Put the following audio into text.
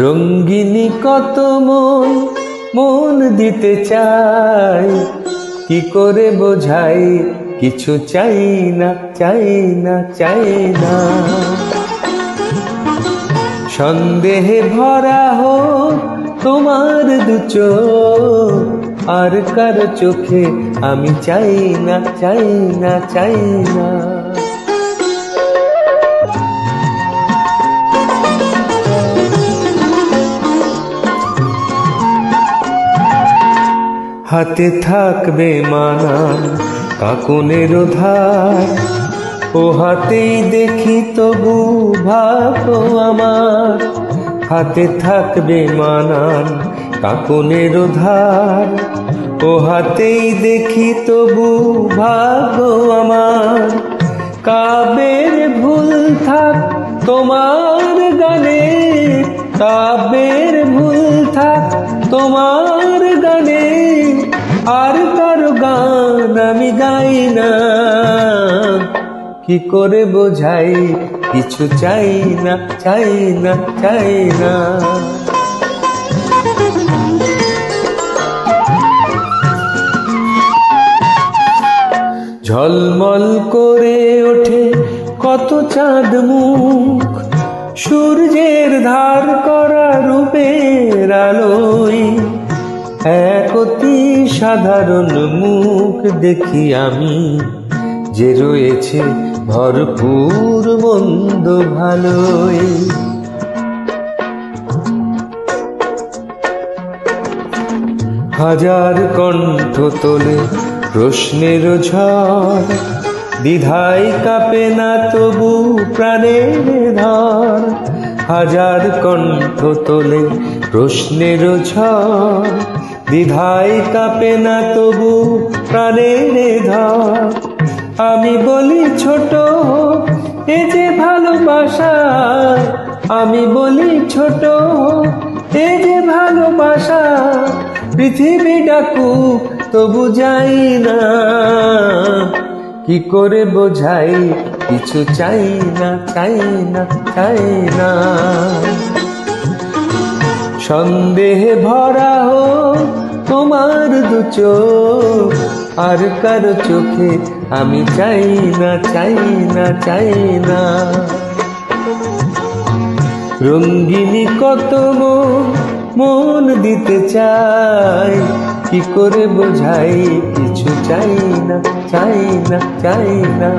রঙ্গিনী কত মন মন দিতে চাই, কি করে বোঝাই কিছু চাই না চাই না চাই না। সন্দেহে ভরা হোক তোমার দু চোখ, আর কার চোখে আমি চাই না চাই না চাই না। হাতে থাকবে মানান কাকনের ধার, ও হাতেই দেখি তবু ভাবো আমার। হাতে থাকবে মানান কাকনের ধার, ও হাতেই দেখি তবু ভাবো আমার। কাবের ভুল থাক তোমার গানে, কাবের ভুল থাক তোমার গানে, আর কারো গান আমি গাই না। কি করে বোঝাই কিছু চাই না চাই না চাই না। ঝলমল করে ওঠে কত চাঁদ মুখ, সূর্যের ধার করা রূপের আলোয়। এক অতি সাধারণ মুখ দেখি আমি, যে রয়েছে ভরপুর মন্দ ভালোই। হাজার কণ্ঠ তোলে প্রশ্নের ঝড়, দ্বিধায় কাঁপে না তবু প্রাণের ধর। হাজার কণ্ঠ তোলে প্রশ্নের ঝড়, দ্বিধায় কাঁপে না তবু প্রাণের ধর। আমি বলি ছোট এ যে ভালোবাসা, আমি বলি ছোট এ যে ভালোবাসা। পৃথিবী ডাকুক তবু যাই না, কি করে বোঝাই কিছু চাই না চাই না চাই না। সন্দেহে ভরা হোক তোমার দু চোখ, আর কারো চোখে আমি চাই না চাই না চাই না। রঙ্গিনী কত মন দিতে চাই, কি করে বোঝাই কিছু চাই না চাই না চাই না।